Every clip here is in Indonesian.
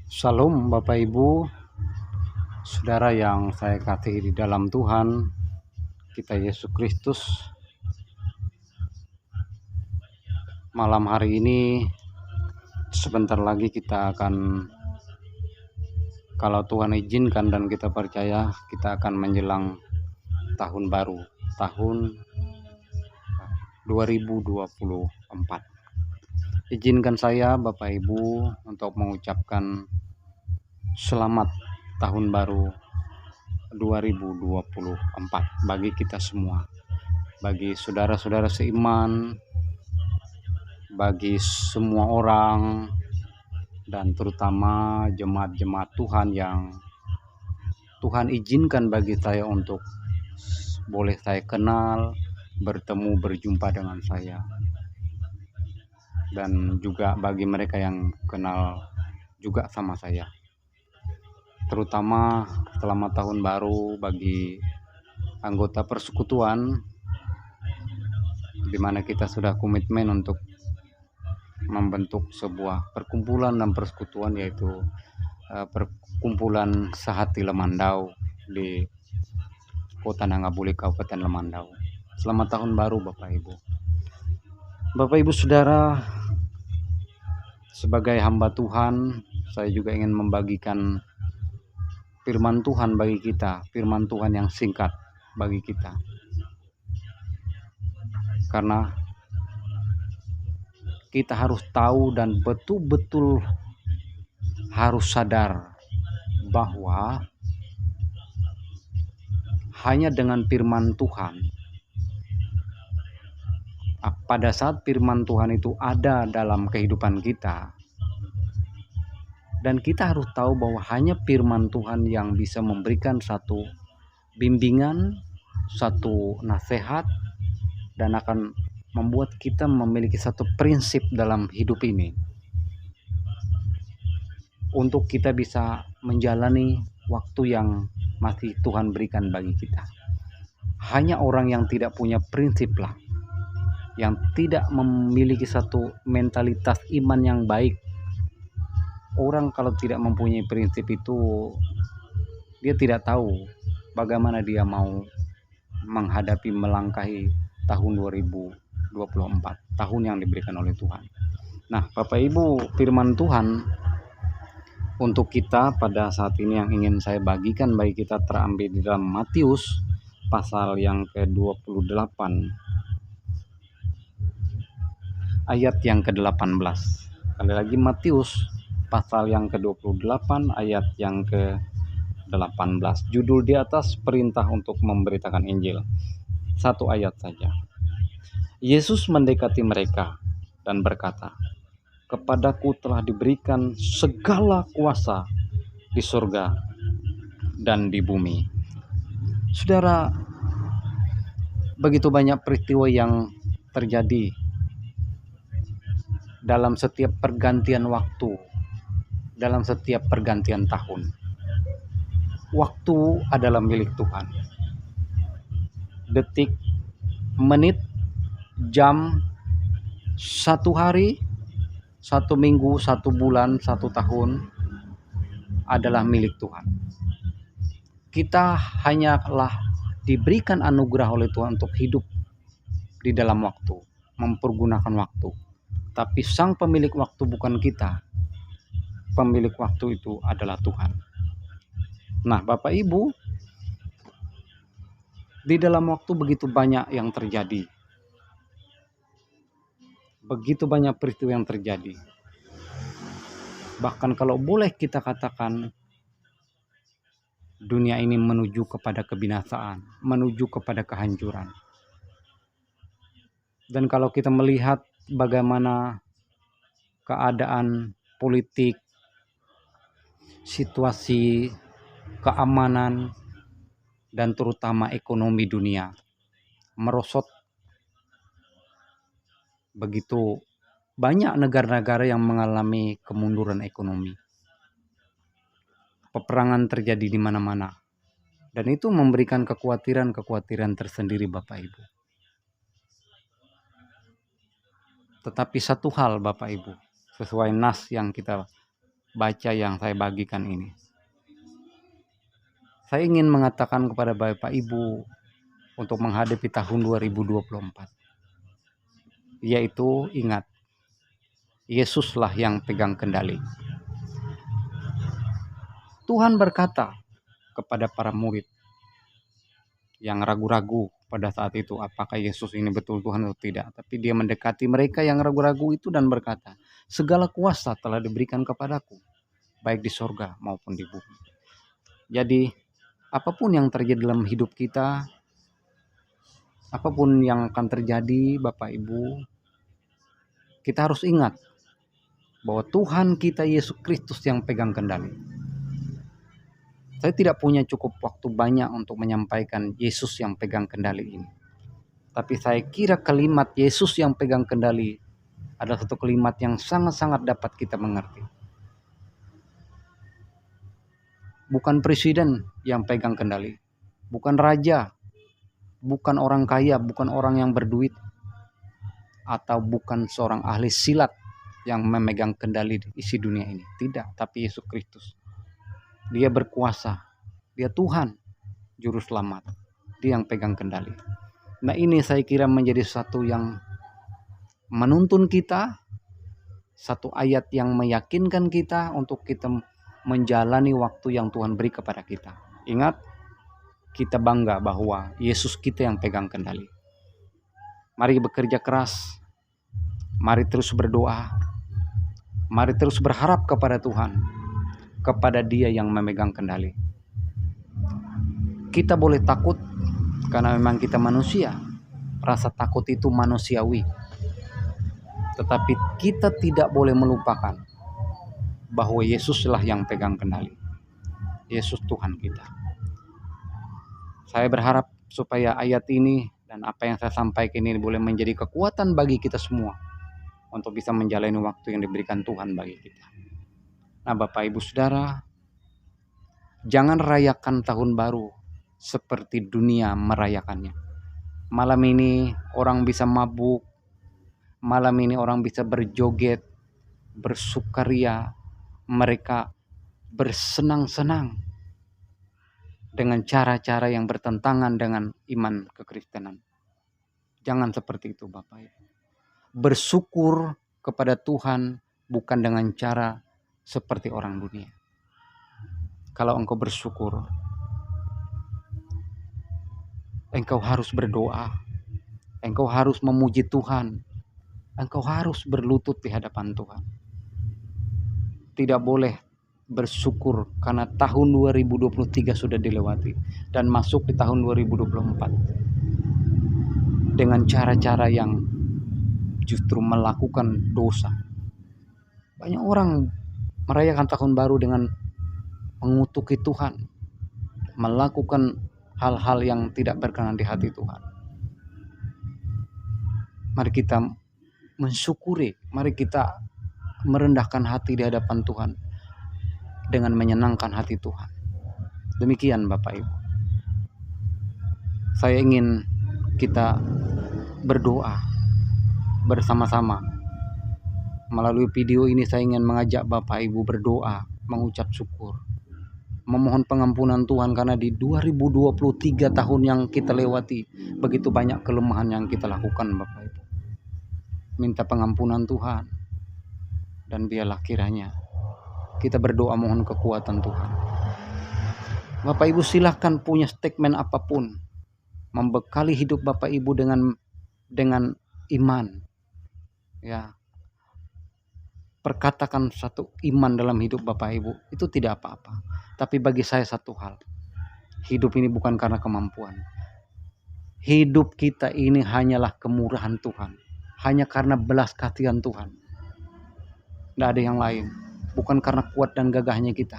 Shalom Bapak Ibu, Saudara yang saya kasihi di dalam Tuhan kita Yesus Kristus. Malam hari ini sebentar lagi kita akan, kalau Tuhan izinkan dan kita percaya, kita akan menjelang tahun baru, tahun 2024. Izinkan saya Bapak Ibu untuk mengucapkan selamat tahun baru 2024 bagi kita semua, bagi saudara-saudara seiman, bagi semua orang, dan terutama jemaat-jemaat Tuhan yang Tuhan izinkan bagi saya untuk boleh saya kenal, bertemu, berjumpa dengan saya, dan juga bagi mereka yang kenal juga sama saya. Terutama selamat tahun baru bagi anggota persekutuan, di mana kita sudah komitmen untuk membentuk sebuah perkumpulan dan persekutuan, yaitu perkumpulan Sehati Lemandau di Kota Nangabuli, Kabupaten Lemandau. Selamat tahun baru Bapak Ibu. Bapak Ibu Saudara, sebagai hamba Tuhan, saya juga ingin membagikan firman Tuhan bagi kita, firman Tuhan yang singkat bagi kita. Karena kita harus tahu dan betul-betul harus sadar bahwa hanya dengan firman Tuhan, pada saat firman Tuhan itu ada dalam kehidupan kita, dan kita harus tahu bahwa hanya firman Tuhan yang bisa memberikan satu bimbingan, satu nasihat, dan akan membuat kita memiliki satu prinsip dalam hidup ini untuk kita bisa menjalani waktu yang masih Tuhan berikan bagi kita. Hanya orang yang tidak punya prinsip lah, yang tidak memiliki satu mentalitas iman yang baik. Orang kalau tidak mempunyai prinsip itu, dia tidak tahu bagaimana dia mau menghadapi, melangkahi tahun 2024, tahun yang diberikan oleh Tuhan. Nah Bapak Ibu, firman Tuhan untuk kita pada saat ini yang ingin saya bagikan bagi kita terambil di dalam Matius pasal yang ke-28 ayat yang ke-18. Kali lagi Matius pasal yang ke-28 ayat yang ke-18. Judul di atas, perintah untuk memberitakan Injil. Satu ayat saja. Yesus mendekati mereka dan berkata, "Kepadaku telah diberikan segala kuasa di surga dan di bumi." Saudara, begitu banyak peristiwa yang terjadi dalam setiap pergantian waktu, dalam setiap pergantian tahun. Waktu adalah milik Tuhan. Detik, menit, jam, satu hari, satu minggu, satu bulan, satu tahun adalah milik Tuhan. Kita hanyalah diberikan anugerah oleh Tuhan untuk hidup di dalam waktu, mempergunakan waktu. Tapi sang pemilik waktu bukan kita. Pemilik waktu itu adalah Tuhan. Nah Bapak Ibu, di dalam waktu begitu banyak yang terjadi. Begitu banyak peristiwa yang terjadi. Bahkan kalau boleh kita katakan, dunia ini menuju kepada kebinasaan, menuju kepada kehancuran. Dan kalau kita melihat bagaimana keadaan politik, situasi keamanan, dan terutama ekonomi dunia merosot, begitu banyak negara-negara yang mengalami kemunduran ekonomi. Peperangan terjadi di mana-mana, dan itu memberikan kekhawatiran tersendiri Bapak Ibu. Tetapi satu hal Bapak Ibu, sesuai nas yang kita baca yang saya bagikan ini. Saya ingin mengatakan kepada Bapak Ibu untuk menghadapi tahun 2024, yaitu ingat, Yesuslah yang pegang kendali. Tuhan berkata kepada para murid yang ragu-ragu pada saat itu, apakah Yesus ini betul Tuhan atau tidak. Tapi dia mendekati mereka yang ragu-ragu itu dan berkata, segala kuasa telah diberikan kepadaku, baik di sorga maupun di bumi. Jadi apapun yang terjadi dalam hidup kita, apapun yang akan terjadi Bapak Ibu, kita harus ingat bahwa Tuhan kita Yesus Kristus yang pegang kendali. Saya tidak punya cukup waktu banyak untuk menyampaikan Yesus yang pegang kendali ini. Tapi saya kira kalimat Yesus yang pegang kendali adalah satu kalimat yang sangat-sangat dapat kita mengerti. Bukan presiden yang pegang kendali, bukan raja, bukan orang kaya, bukan orang yang berduit, atau bukan seorang ahli silat yang memegang kendali isi dunia ini. Tidak, tapi Yesus Kristus. Dia berkuasa, dia Tuhan, juru selamat, dia yang pegang kendali. Nah, ini saya kira menjadi satu yang menuntun kita, satu ayat yang meyakinkan kita untuk kita menjalani waktu yang Tuhan beri kepada kita. Ingat, kita bangga bahwa Yesus kita yang pegang kendali. Mari bekerja keras, mari terus berdoa, mari terus berharap kepada Tuhan, kepada Dia yang memegang kendali. Kita boleh takut karena memang kita manusia. Rasa takut itu manusiawi. Tetapi kita tidak boleh melupakan bahwa Yesuslah yang pegang kendali. Yesus Tuhan kita. Saya berharap supaya ayat ini dan apa yang saya sampaikan ini boleh menjadi kekuatan bagi kita semua untuk bisa menjalani waktu yang diberikan Tuhan bagi kita. Nah, Bapak Ibu Saudara, jangan rayakan tahun baru seperti dunia merayakannya. Malam ini orang bisa mabuk, malam ini orang bisa berjoget, bersukaria, mereka bersenang-senang dengan cara-cara yang bertentangan dengan iman kekristenan. Jangan seperti itu Bapak Ibu. Bersyukur kepada Tuhan bukan dengan cara seperti orang dunia. Kalau engkau bersyukur, engkau harus berdoa, engkau harus memuji Tuhan, engkau harus berlutut di hadapan Tuhan. Tidak boleh bersyukur karena tahun 2023 sudah dilewati dan masuk di tahun 2024 dengan cara-cara yang justru melakukan dosa. Banyak orang merayakan tahun baru dengan mengutuki Tuhan, melakukan hal-hal yang tidak berkenan di hati Tuhan. Mari kita mensyukuri, mari kita merendahkan hati di hadapan Tuhan dengan menyenangkan hati Tuhan. Demikian Bapak Ibu. Saya ingin kita berdoa bersama-sama. Melalui video ini saya ingin mengajak Bapak Ibu berdoa, mengucap syukur, memohon pengampunan Tuhan karena di 2023 tahun yang kita lewati begitu banyak kelemahan yang kita lakukan Bapak Ibu. Minta pengampunan Tuhan dan biarlah kiranya kita berdoa mohon kekuatan Tuhan. Bapak Ibu silahkan punya statement apapun, membekali hidup Bapak Ibu dengan iman. Ya, perkatakan satu iman dalam hidup Bapak Ibu itu tidak apa-apa. Tapi bagi saya satu hal, hidup ini bukan karena kemampuan. Hidup kita ini hanyalah kemurahan Tuhan, hanya karena belas kasihan Tuhan. Tidak ada yang lain. Bukan karena kuat dan gagahnya kita.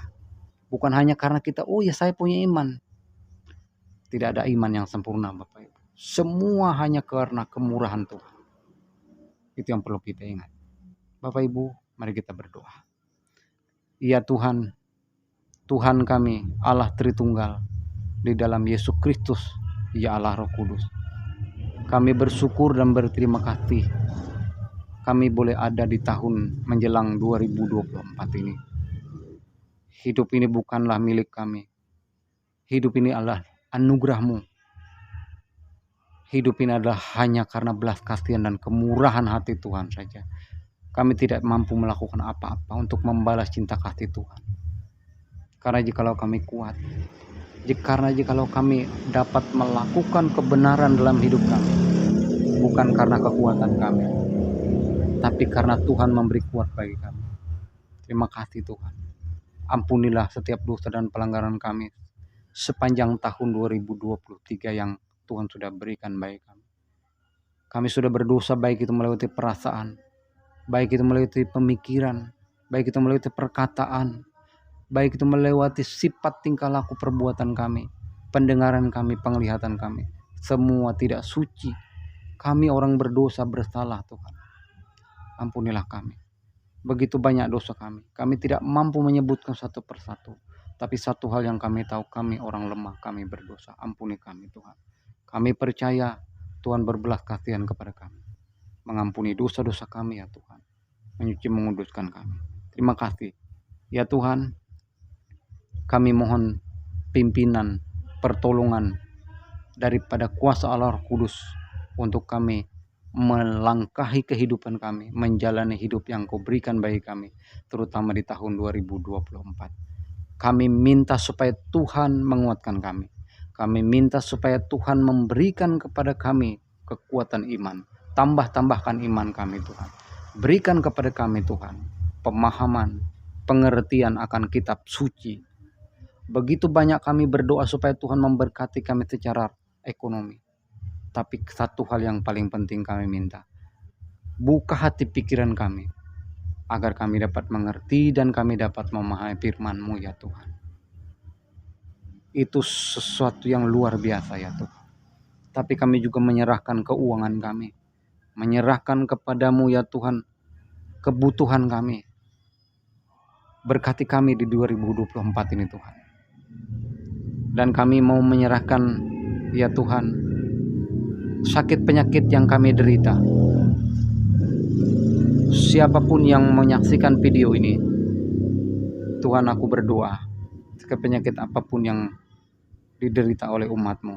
Bukan hanya karena kita, oh ya saya punya iman. Tidak ada iman yang sempurna Bapak Ibu. Semua hanya karena kemurahan Tuhan. Itu yang perlu kita ingat. Bapak Ibu, mari kita berdoa. Ya Tuhan, Tuhan kami, Allah Tritunggal, di dalam Yesus Kristus, ya Allah Roh Kudus. Kami bersyukur dan berterima kasih kami boleh ada di tahun menjelang 2024 ini. Hidup ini bukanlah milik kami. Hidup ini adalah anugerah-Mu. Hidup ini adalah hanya karena belas kasihan dan kemurahan hati Tuhan saja. Kami tidak mampu melakukan apa-apa untuk membalas cinta kasih Tuhan. Karena jikalau kami kuat, jikalau kami dapat melakukan kebenaran dalam hidup kami, bukan karena kekuatan kami, tapi karena Tuhan memberi kuat bagi kami. Terima kasih Tuhan. Ampunilah setiap dosa dan pelanggaran kami sepanjang tahun 2023 yang Tuhan sudah berikan bagi kami. Kami sudah berdosa, baik itu melewati perasaan, baik itu melewati pemikiran, baik itu melewati perkataan, baik itu melewati sifat tingkah laku perbuatan kami, pendengaran kami, penglihatan kami. Semua tidak suci. Kami orang berdosa bersalah Tuhan. Ampunilah kami. Begitu banyak dosa kami. Kami tidak mampu menyebutkan satu persatu. Tapi satu hal yang kami tahu, kami orang lemah, kami berdosa. Ampuni kami Tuhan. Kami percaya Tuhan berbelas kasihan kepada kami. Mengampuni dosa-dosa kami ya Tuhan. Menyuci menguduskan kami. Terima kasih. Ya Tuhan, kami mohon pimpinan, pertolongan daripada kuasa Allah Roh Kudus untuk kami melangkahi kehidupan kami, menjalani hidup yang Kau berikan bagi kami, terutama di tahun 2024. Kami minta supaya Tuhan menguatkan kami. Kami minta supaya Tuhan memberikan kepada kami kekuatan iman. Tambahkan iman kami Tuhan. Berikan kepada kami Tuhan pemahaman, pengertian akan kitab suci. Begitu banyak kami berdoa supaya Tuhan memberkati kami secara ekonomi. Tapi satu hal yang paling penting kami minta, buka hati pikiran kami, agar kami dapat mengerti dan kami dapat memahami firman-Mu ya Tuhan. Itu sesuatu yang luar biasa ya Tuhan. Tapi kami juga menyerahkan keuangan kami, menyerahkan kepada-Mu ya Tuhan kebutuhan kami. Berkati kami di 2024 ini Tuhan. Dan kami mau menyerahkan ya Tuhan sakit penyakit yang kami derita. Siapapun yang menyaksikan video ini, Tuhan aku berdoa, sakit penyakit apapun yang diderita oleh umat-Mu,